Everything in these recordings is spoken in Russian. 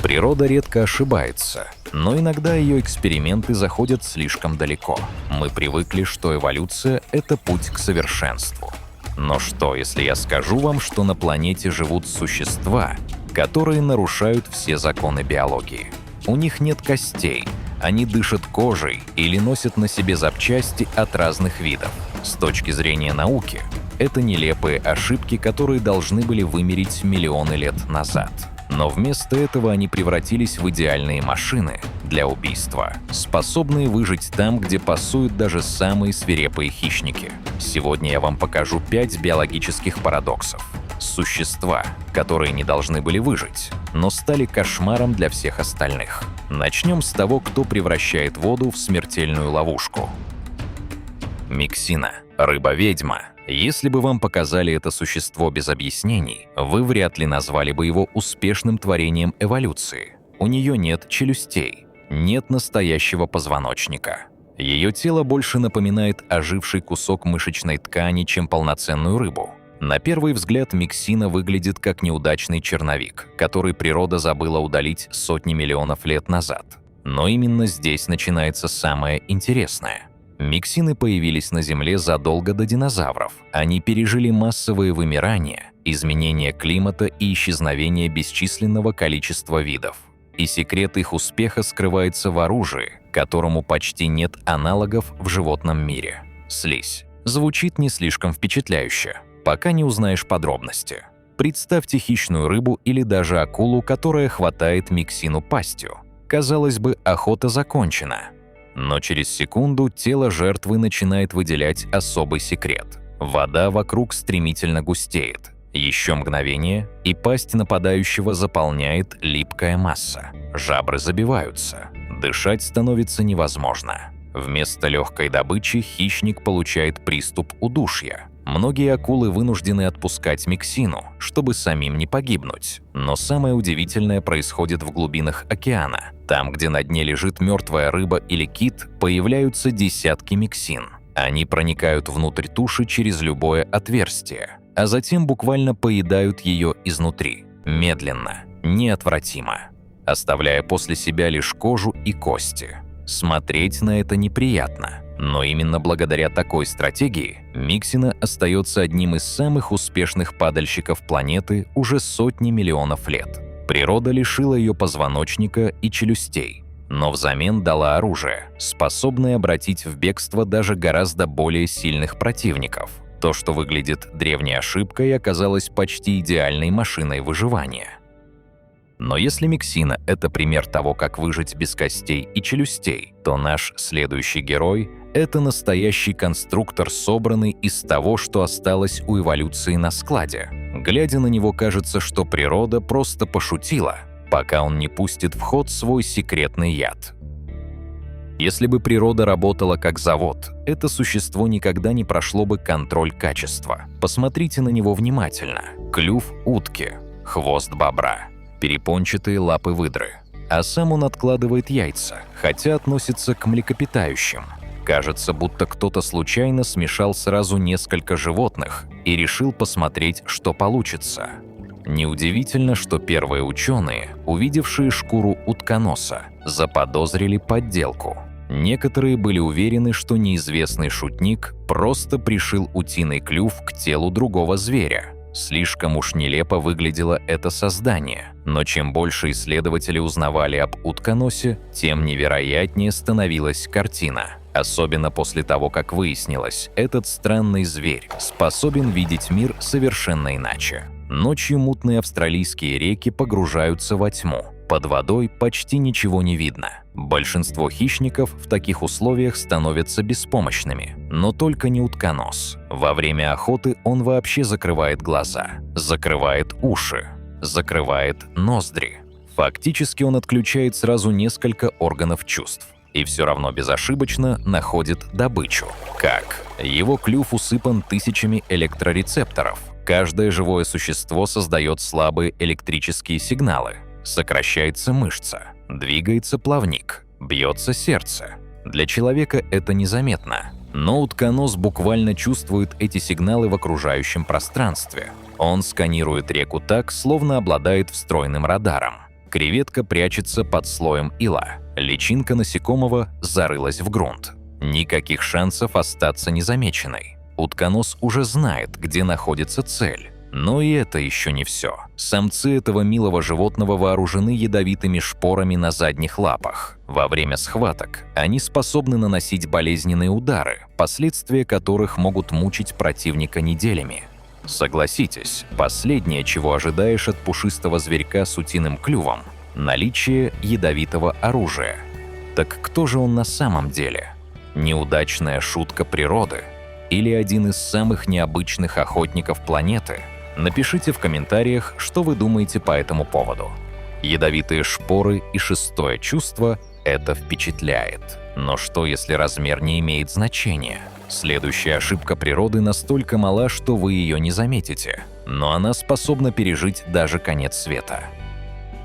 Природа редко ошибается, но иногда ее эксперименты заходят слишком далеко. Мы привыкли, что эволюция – это путь к совершенству. Но что, если я скажу вам, что на планете живут существа, которые нарушают все законы биологии? У них нет костей, они дышат кожей или носят на себе запчасти от разных видов. С точки зрения науки, это нелепые ошибки, которые должны были вымереть миллионы лет назад. Но вместо этого они превратились в идеальные машины для убийства, способные выжить там, где пасуют даже самые свирепые хищники. Сегодня я вам покажу 5 биологических парадоксов. Существа, которые не должны были выжить, но стали кошмаром для всех остальных. Начнем с того, кто превращает воду в смертельную ловушку. Миксина, рыба-ведьма. Если бы вам показали это существо без объяснений, вы вряд ли назвали бы его успешным творением эволюции. У нее нет челюстей, нет настоящего позвоночника. Ее тело больше напоминает оживший кусок мышечной ткани, чем полноценную рыбу. На первый взгляд миксина выглядит как неудачный черновик, который природа забыла удалить сотни миллионов лет назад. Но именно здесь начинается самое интересное. Миксины появились на Земле задолго до динозавров. Они пережили массовые вымирания, изменение климата и исчезновение бесчисленного количества видов. И секрет их успеха скрывается в оружии, которому почти нет аналогов в животном мире. Слизь. Звучит не слишком впечатляюще, пока не узнаешь подробности. Представьте хищную рыбу или даже акулу, которая хватает миксину пастью. Казалось бы, охота закончена. Но через секунду тело жертвы начинает выделять особый секрет. Вода вокруг стремительно густеет. Еще мгновение, и пасть нападающего заполняет липкая масса. Жабры забиваются. Дышать становится невозможно. Вместо легкой добычи хищник получает приступ удушья. Многие акулы вынуждены отпускать миксину, чтобы самим не погибнуть. Но самое удивительное происходит в глубинах океана. Там, где на дне лежит мертвая рыба или кит, появляются десятки миксин. Они проникают внутрь туши через любое отверстие, а затем буквально поедают ее изнутри. Медленно, неотвратимо, оставляя после себя лишь кожу и кости. Смотреть на это неприятно. Но именно благодаря такой стратегии миксина остается одним из самых успешных падальщиков планеты уже сотни миллионов лет. Природа лишила ее позвоночника и челюстей, но взамен дала оружие, способное обратить в бегство даже гораздо более сильных противников. То, что выглядит древней ошибкой, оказалось почти идеальной машиной выживания. Но если миксина – это пример того, как выжить без костей и челюстей, то наш следующий герой – это настоящий конструктор, собранный из того, что осталось у эволюции на складе. Глядя на него, кажется, что природа просто пошутила, пока он не пустит в ход свой секретный яд. Если бы природа работала как завод, это существо никогда не прошло бы контроль качества. Посмотрите на него внимательно. Клюв утки, хвост бобра, перепончатые лапы выдры. А сам он откладывает яйца, хотя относится к млекопитающим. Кажется, будто кто-то случайно смешал сразу несколько животных и решил посмотреть, что получится. Неудивительно, что первые ученые, увидевшие шкуру утконоса, заподозрили подделку. Некоторые были уверены, что неизвестный шутник просто пришил утиный клюв к телу другого зверя. Слишком уж нелепо выглядело это создание. Но чем больше исследователи узнавали об утконосе, тем невероятнее становилась картина. Особенно после того, как выяснилось, этот странный зверь способен видеть мир совершенно иначе. Ночью мутные австралийские реки погружаются во тьму. Под водой почти ничего не видно. Большинство хищников в таких условиях становятся беспомощными. Но только не утконос. Во время охоты он вообще закрывает глаза, закрывает уши, закрывает ноздри. Фактически он отключает сразу несколько органов чувств. И все равно безошибочно находит добычу. Как? Его клюв усыпан тысячами электрорецепторов. Каждое живое существо создает слабые электрические сигналы. Сокращается мышца, двигается плавник, бьется сердце. Для человека это незаметно. Но утконос буквально чувствует эти сигналы в окружающем пространстве. Он сканирует реку так, словно обладает встроенным радаром. Креветка прячется под слоем ила. Личинка насекомого зарылась в грунт. Никаких шансов остаться незамеченной. Утконос уже знает, где находится цель. Но и это еще не все. Самцы этого милого животного вооружены ядовитыми шпорами на задних лапах. Во время схваток они способны наносить болезненные удары, последствия которых могут мучить противника неделями. Согласитесь, последнее, чего ожидаешь от пушистого зверька с утиным клювом – наличие ядовитого оружия. Так кто же он на самом деле? Неудачная шутка природы? Или один из самых необычных охотников планеты? Напишите в комментариях, что вы думаете по этому поводу. Ядовитые шпоры и шестое чувство – это впечатляет. Но что, если размер не имеет значения? Следующая ошибка природы настолько мала, что вы ее не заметите. Но она способна пережить даже конец света.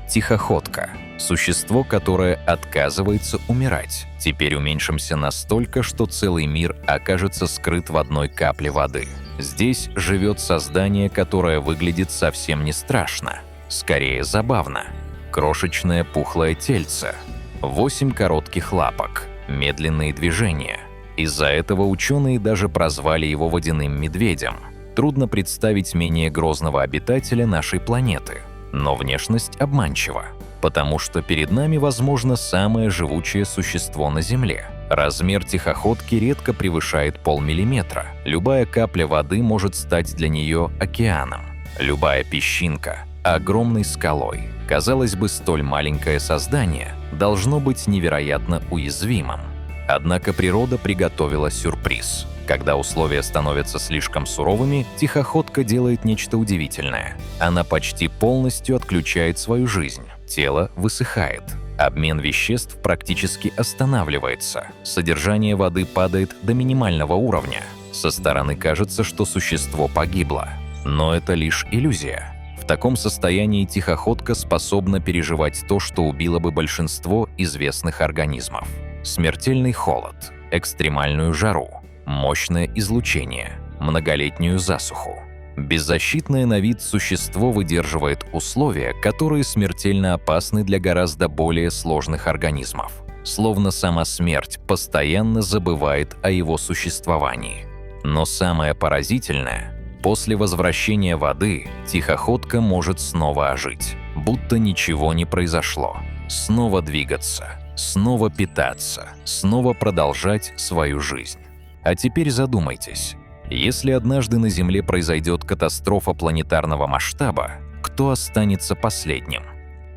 Тихоходка – существо, которое отказывается умирать. Теперь уменьшимся настолько, что целый мир окажется скрыт в одной капле воды. Здесь живет создание, которое выглядит совсем не страшно, скорее забавно. Крошечное пухлое тельце, 8 коротких лапок, медленные движения. Из-за этого ученые даже прозвали его водяным медведем. Трудно представить менее грозного обитателя нашей планеты. Но внешность обманчива, потому что перед нами, возможно, самое живучее существо на Земле. Размер тихоходки редко превышает полмиллиметра. Любая капля воды может стать для нее океаном. Любая песчинка – огромной скалой. Казалось бы, столь маленькое создание должно быть невероятно уязвимым. Однако природа приготовила сюрприз. Когда условия становятся слишком суровыми, тихоходка делает нечто удивительное. Она почти полностью отключает свою жизнь. Тело высыхает. Обмен веществ практически останавливается. Содержание воды падает до минимального уровня. Со стороны кажется, что существо погибло. Но это лишь иллюзия. В таком состоянии тихоходка способна переживать то, что убило бы большинство известных организмов. Смертельный холод, экстремальную жару, мощное излучение, многолетнюю засуху. Беззащитное на вид существо выдерживает условия, которые смертельно опасны для гораздо более сложных организмов. Словно сама смерть постоянно забывает о его существовании. Но самое поразительное – после возвращения воды тихоходка может снова ожить, будто ничего не произошло. Снова двигаться, снова питаться, снова продолжать свою жизнь. А теперь задумайтесь. Если однажды на Земле произойдет катастрофа планетарного масштаба, кто останется последним?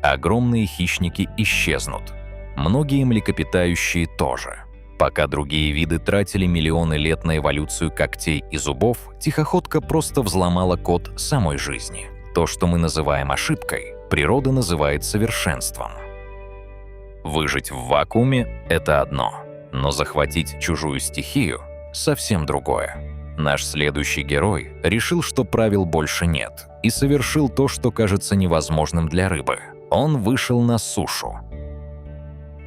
Огромные хищники исчезнут. Многие млекопитающие тоже. Пока другие виды тратили миллионы лет на эволюцию когтей и зубов, тихоходка просто взломала код самой жизни. То, что мы называем ошибкой, природа называет совершенством. Выжить в вакууме – это одно, но захватить чужую стихию – совсем другое. Наш следующий герой решил, что правил больше нет, и совершил то, что кажется невозможным для рыбы. Он вышел на сушу.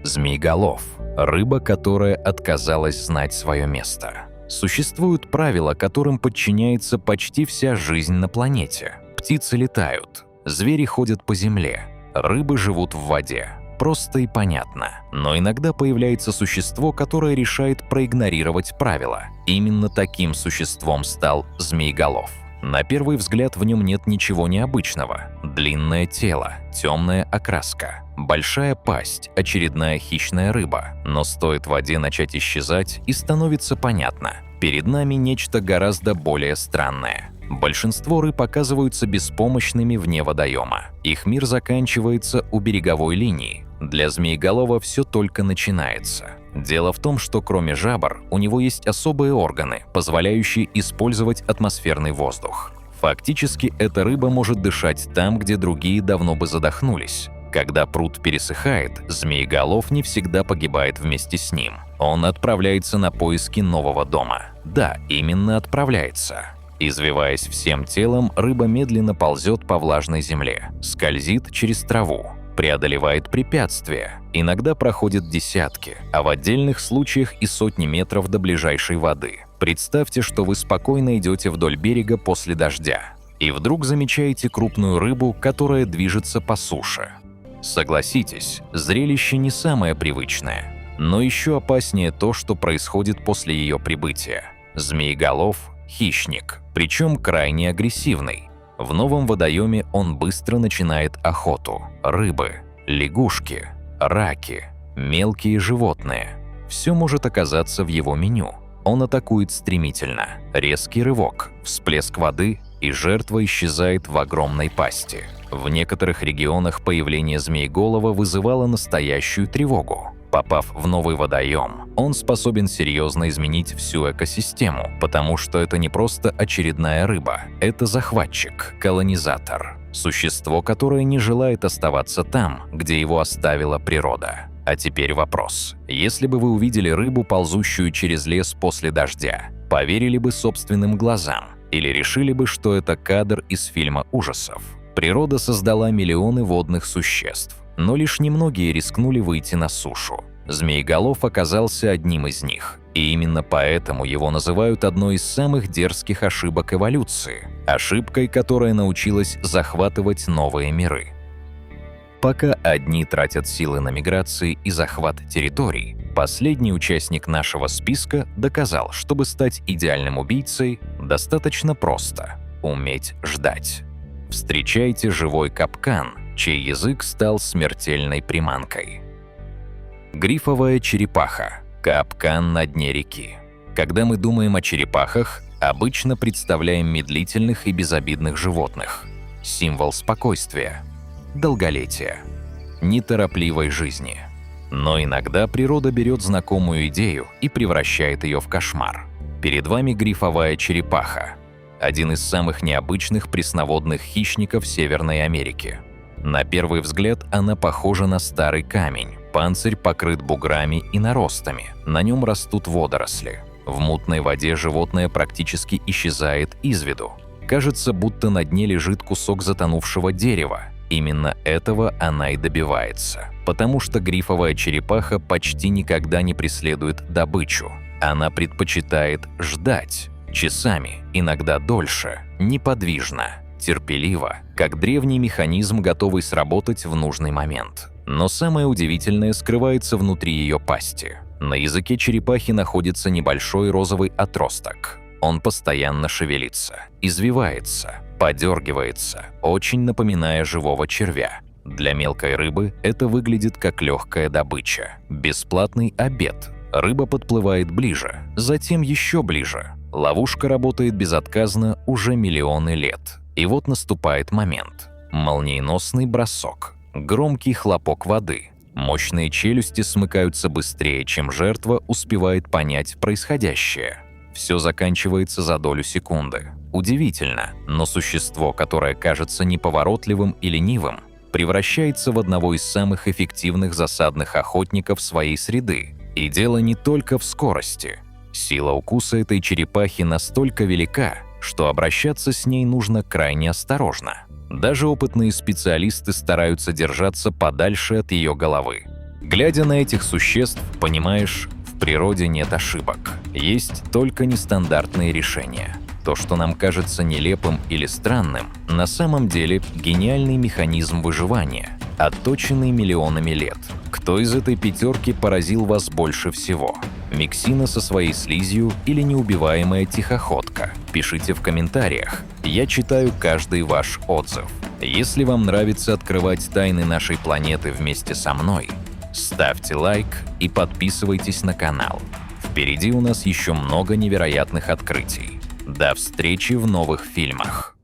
Змееголов – рыба, которая отказалась знать свое место. Существуют правила, которым подчиняется почти вся жизнь на планете. Птицы летают, звери ходят по земле, рыбы живут в воде. Просто и понятно. Но иногда появляется существо, которое решает проигнорировать правила. Именно таким существом стал змееголов. На первый взгляд в нем нет ничего необычного. Длинное тело, темная окраска, большая пасть, очередная хищная рыба. Но стоит воде начать исчезать, и становится понятно. Перед нами нечто гораздо более странное. Большинство рыб оказываются беспомощными вне водоема. Их мир заканчивается у береговой линии. Для змееголова все только начинается. Дело в том, что кроме жабр, у него есть особые органы, позволяющие использовать атмосферный воздух. Фактически, эта рыба может дышать там, где другие давно бы задохнулись. Когда пруд пересыхает, змееголов не всегда погибает вместе с ним. Он отправляется на поиски нового дома. Да, именно отправляется. Извиваясь всем телом, рыба медленно ползет по влажной земле, скользит через траву, преодолевает препятствия, иногда проходит десятки, а в отдельных случаях и сотни метров до ближайшей воды. Представьте, что вы спокойно идете вдоль берега после дождя, и вдруг замечаете крупную рыбу, которая движется по суше. Согласитесь, зрелище не самое привычное. Но еще опаснее то, что происходит после ее прибытия. Змееголов – хищник, причем крайне агрессивный. В новом водоеме он быстро начинает охоту. Рыбы, лягушки, раки, мелкие животные. Все может оказаться в его меню. Он атакует стремительно. Резкий рывок, всплеск воды, и жертва исчезает в огромной пасти. В некоторых регионах появление змееголова вызывало настоящую тревогу. Попав в новый водоем, он способен серьезно изменить всю экосистему, потому что это не просто очередная рыба, это захватчик, колонизатор, существо, которое не желает оставаться там, где его оставила природа. А теперь вопрос. Если бы вы увидели рыбу, ползущую через лес после дождя, поверили бы собственным глазам или решили бы, что это кадр из фильма ужасов? Природа создала миллионы водных существ, но лишь немногие рискнули выйти на сушу. Змееголов оказался одним из них, и именно поэтому его называют одной из самых дерзких ошибок эволюции, ошибкой, которая научилась захватывать новые миры. Пока одни тратят силы на миграции и захват территорий, последний участник нашего списка доказал, чтобы стать идеальным убийцей, достаточно просто – уметь ждать. Встречайте живой капкан, чей язык стал смертельной приманкой. Грифовая черепаха – капкан на дне реки. Когда мы думаем о черепахах, обычно представляем медлительных и безобидных животных. Символ спокойствия, долголетия, неторопливой жизни. Но иногда природа берет знакомую идею и превращает ее в кошмар. Перед вами грифовая черепаха – один из самых необычных пресноводных хищников Северной Америки. На первый взгляд она похожа на старый камень. Панцирь покрыт буграми и наростами. На нем растут водоросли. В мутной воде животное практически исчезает из виду. Кажется, будто на дне лежит кусок затонувшего дерева. Именно этого она и добивается. Потому что грифовая черепаха почти никогда не преследует добычу. Она предпочитает ждать. Часами, иногда дольше, неподвижно, терпеливо, как древний механизм, готовый сработать в нужный момент. Но самое удивительное скрывается внутри ее пасти. На языке черепахи находится небольшой розовый отросток. Он постоянно шевелится, извивается, подергивается, очень напоминая живого червя. Для мелкой рыбы это выглядит как легкая добыча. Бесплатный обед. Рыба подплывает ближе, затем еще ближе. Ловушка работает безотказно уже миллионы лет. И вот наступает момент. Молниеносный бросок. Громкий хлопок воды. Мощные челюсти смыкаются быстрее, чем жертва успевает понять происходящее. Все заканчивается за долю секунды. Удивительно, но существо, которое кажется неповоротливым и ленивым, превращается в одного из самых эффективных засадных охотников своей среды. И дело не только в скорости. Сила укуса этой черепахи настолько велика, что обращаться с ней нужно крайне осторожно. Даже опытные специалисты стараются держаться подальше от ее головы. Глядя на этих существ, понимаешь, в природе нет ошибок. Есть только нестандартные решения. То, что нам кажется нелепым или странным, на самом деле гениальный механизм выживания, отточенный миллионами лет. Кто из этой пятерки поразил вас больше всего? Миксина со своей слизью или неубиваемая тихоходка? Пишите в комментариях. Я читаю каждый ваш отзыв. Если вам нравится открывать тайны нашей планеты вместе со мной, ставьте лайк и подписывайтесь на канал. Впереди у нас еще много невероятных открытий. До встречи в новых фильмах.